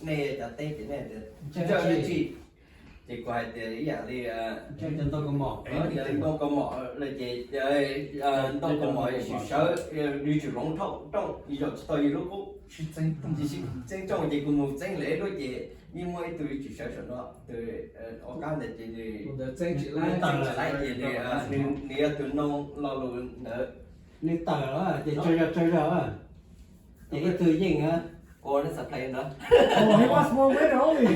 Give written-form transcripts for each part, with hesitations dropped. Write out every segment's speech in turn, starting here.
neej là tây chỉ neej chơi chị quay thì dạng đi chơi chân tôi có mỏ giờ đi đâu có mỏ là chị chơi đâu có mỏ chỉ sợ đi chịu lông thâu trong đi rồi tôi lúc cũng chỉ trong chị cũng một chân lễ đối chị nhưng mà tôi chỉ sợ nó từ ở cái này chị thì chỉ lại lại chị thì đi từ nông lo luôn nữa nên tờ đó chị chơi đó chị cái từ gì hả cô nó sập lên đó Oh, he was more winner only.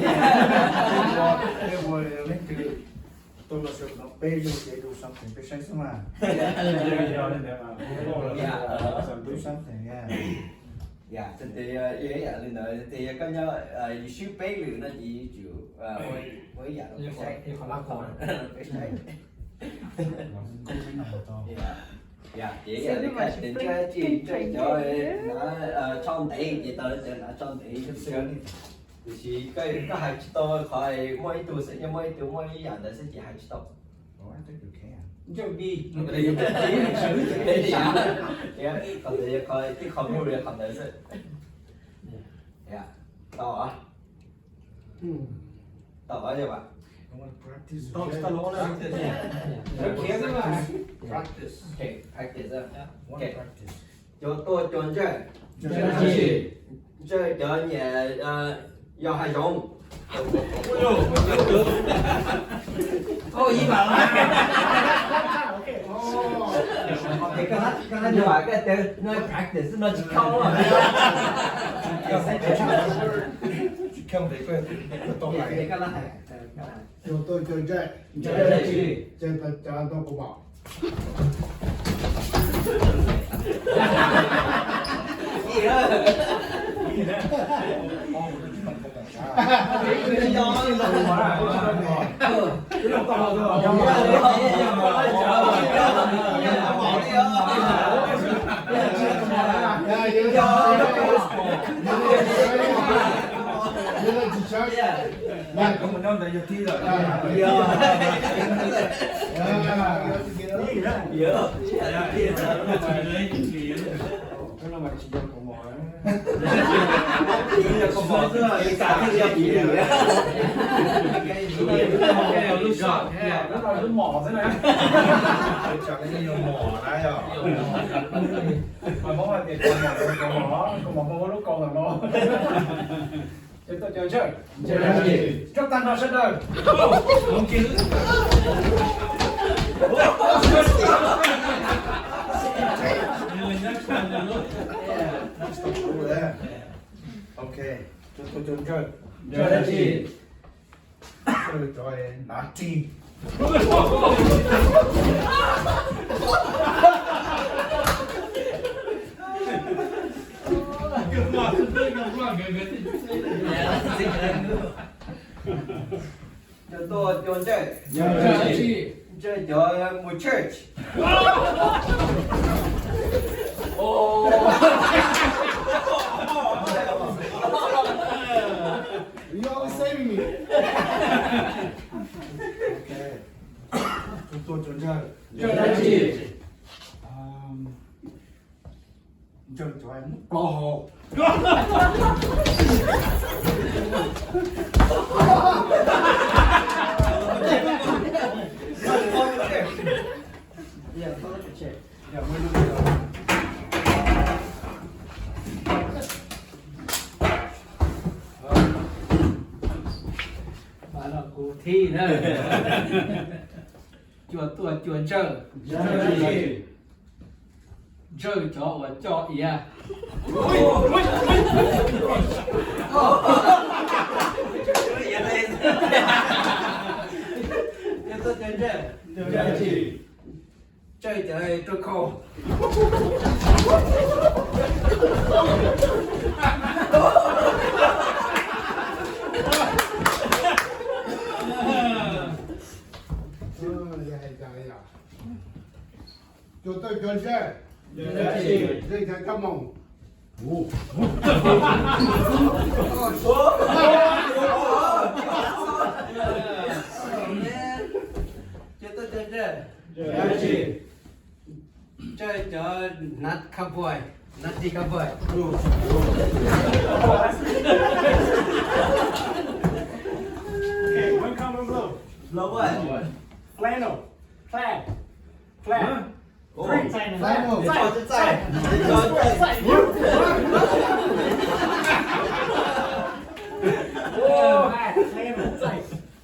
Tôi là sự nó bê vô để do something, bê say xong à. Do something, yeah. dạ thì dễ dạ lên đời thì có nhớ siêu bé lửa nó chỉ chịu với dạ nó phải Thì còn lắc còn. phải say Không biết nào mà to. dạ dễ dạ thì cái tiền chơi chỉ chơi cho nó trong tỷ chỉ tới cho nó trong tỷ chút xíu đi thì chỉ cái hai chục tôi khỏi mỗi tuổi sẽ như mỗi tuổi mỗi dạng là sẽ chỉ hai chục tôi Oh, I think you can. chơi đi còn thì coi cái không mua được không đấy sẽ dạ to to như vậy I want to practice. Sta långt. Practice. okay practice Want to practice. cho tôi chọn chơi cho nhà do hai giống ô gì bảo Okay. thì cái nó như vậy cái từ nó practice nó chỉ không à Chỉ không để quên cái to thì này. cái nó tôi chơi tôi cho anh tôi cũng bảo. gì đó Cái do Cái lòng to rồi. Bạn không muốn đâu để thi rồi. Cái nó mà chỉ được của mỏ. có một cái cả cái gì nữa Nó là cái mỏ thế này. Chọn cái nhiều mỏ này rồi. Mà mỗi ngày thì còn mỏ lúc còn là nó. Tôi chơi. Cấp tăng vào sân đời. không chứ Okay. Tôi chơi. chơi gì Chơi cho nát chi. cho tôi chọn chơi chơi cho một church You always saving me. Okay. Tôi chơi. chơi gì Chơi cho em. Bò hồ. Dạ mới được rồi. bạn là cuộc thi nữa chuột chơi Chơi. chơi cho và cho ý à tôi chơi chơi tôi khô Tôi chơi. Chơi thằng Cam Mông. chơi cho nát cowboy nát đi cowboy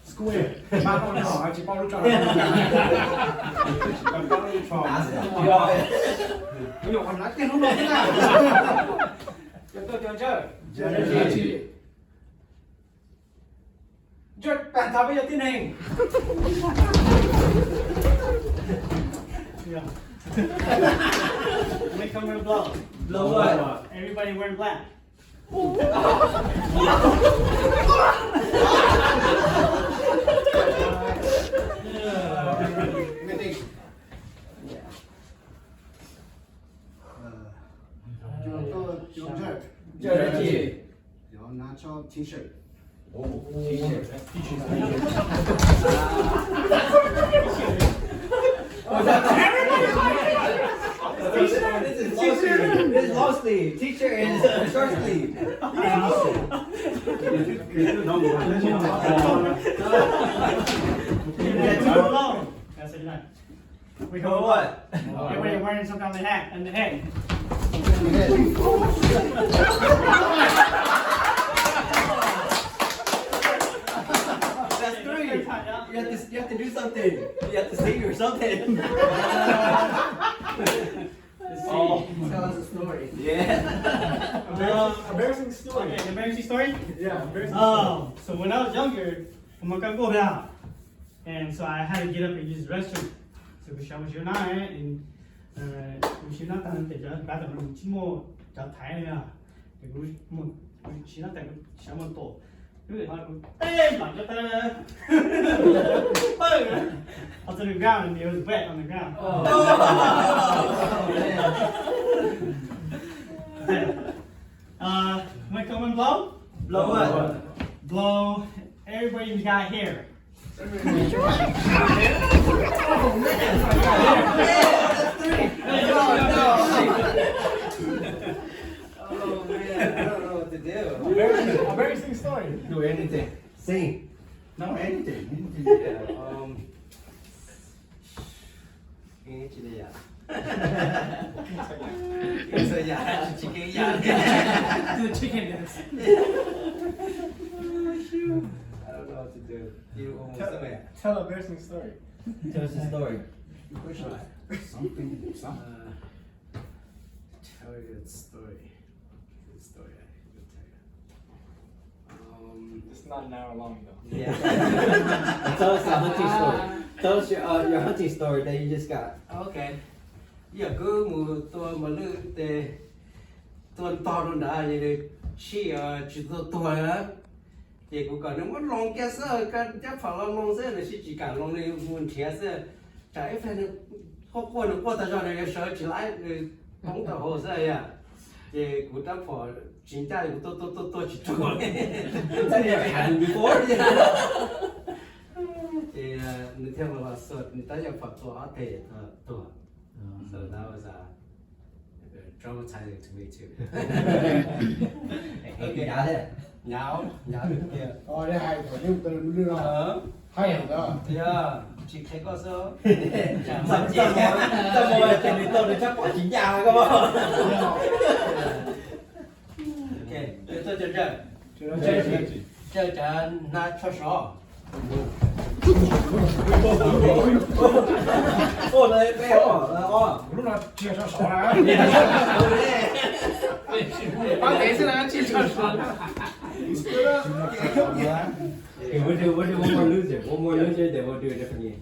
square 妈妈好还是包入账包入床没有我拿电脑弄的要到这这办他不要听呢 Make them wear blow. Blow what? Everybody wearing black. T-shirt This is long sleeve. Teacher is short sleeve. That's it, night. We go what? Everybody wearing something on the hat and the head. That's three. You have to do something. You have to sing or something. Oh. Tell us a story Yeah. embarrassing story Okay, embarrassing story? Yeah embarrassing So when I was younger, I'm gonna go down. And so I had to get up and use the restroom. So we shall and we should not done the bathroom. Chimo, that time, yeah. We should not take shaman door. Hey, man, get there. Onto the ground and it was wet on the ground. Wanna come and blow? Blow what? Blow everybody's got hair. Oh man. That's three. Oh man, I don't know what to do. embarrassing story Do anything. Sing. no anything Nghe chị đây à? Nghe sao dạ? Chị nghe dạ. Do chicken dance. I don't know what to do. You almost something. tell embarrassing story Tell us a story. something Tell you a story. Good story. I will tell you. It's not an hour long though. Yeah. Tell us a hunting story. Tell us your hunting story that you just got. Okay. Giờ cứ một tôi mà lư để tôi to luôn đã vậy chỉ chỉ tôi á thì cũng còn nó long cái sơ cái chắc phải long sơ là chỉ cả long này muốn chia sơ trái phải nó qua nó qua ta cho này sợ chỉ lại không tao hồ sơ ya thì cũng chắc phải chính ra thì tôi chỉ cho cái này phải hành before thì nếu theo mà sợ người ta phải tôi thể tôi So that was traumatizing to me too. Okay. Nhả thế. Nháo được kia. đây hay phải lưu từ lưu nào hay đó Yeah, chị thấy có sao? Sao mà tiền đi tôi chắc quả chính nhà các bạn. Ok, tôi chơi na cho sò. Ô đây bé hả? lúc nào chia cho sổ là Bác đấy sẽ là chia cho Okay, we'll do one more loser. One more loser, then we'll do a different game.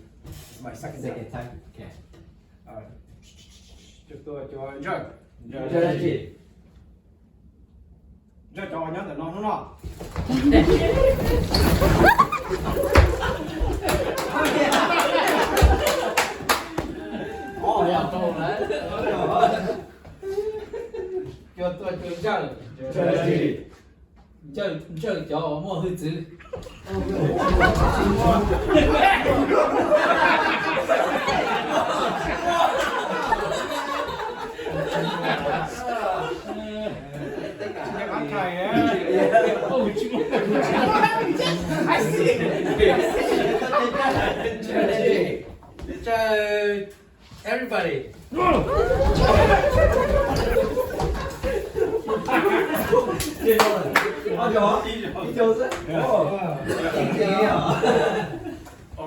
my second Second time. Okay. cho tôi cho rớt Chơi là gì? rớt cho nhớ là nó Ồ, dạ, trộn đấy. cho tôi chơi chơi là gì chơi cho mua hơi chữ ăn thầy á Chơi everybody. Chơi rồi. Bao giờ? 一周是？哦，这样。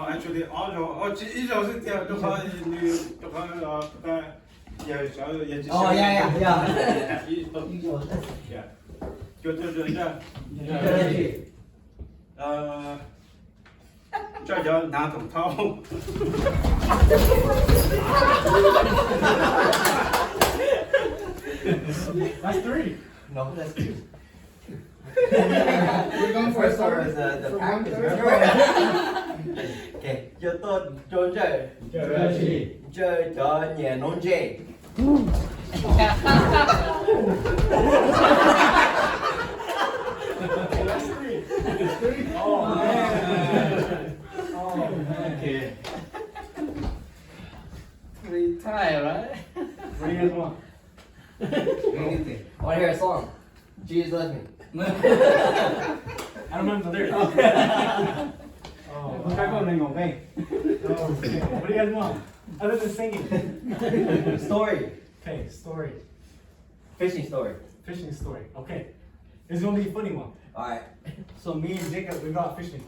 actually, all of each of the day, the one Oh, yeah. Yeah. Cho nã tổng thao. That's 3. No, that's two. We're going for a First one story. is the For practice. one third. Okay, cho tôi trốn chơi. Chơi cho nhà nón chè. That's 3. 3? Oh, man. Oh, man. Okay. 3 time, right? What do you guys want? Anything. I want to hear a song. Jesus left me. I don't remember the lyrics. Oh, Cái con này ngủ đây. okay. What do you guys want? Other than singing. Story. Okay, story. Fishing story. Fishing story. Okay. It's gonna be a funny one. Alright. So me and Jacob, we go out fishing.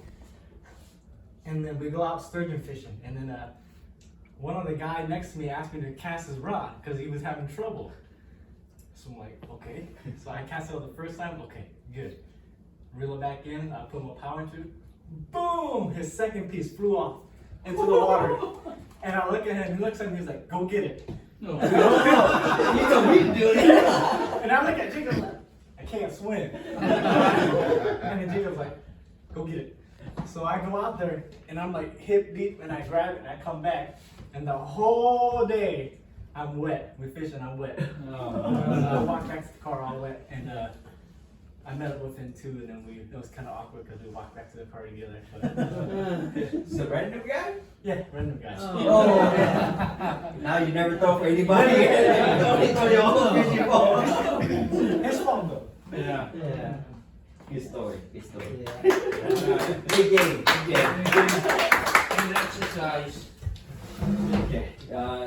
And then we go out sturgeon fishing. And then one of the guy next to me asked me to cast his rod because he was having trouble. So I'm like, okay. So I cast it out the first time, okay, good. Reel it back in, I put more power into it. Boom! His second piece flew off into the water. And I look at him, he looks at me, he's like, go get it. You told me to do it. And I look at Jacob like, I can't swim. And then Jacob's like, go get it. So I go out there and I'm like hip deep and I grab it and I come back. And the whole day I'm wet. We fish and I'm wet. I walked back to the car all wet and I met up with him too and then it was kind of awkward because we walked back to the car together. But, So random guy? yeah, random guys. Oh. Now you never throw for anybody. Only throw your own fishing pole. It's fun though. Yeah. Yeah. Good story. Good story. Yeah. Big game. Big game. Good exercise. Okay.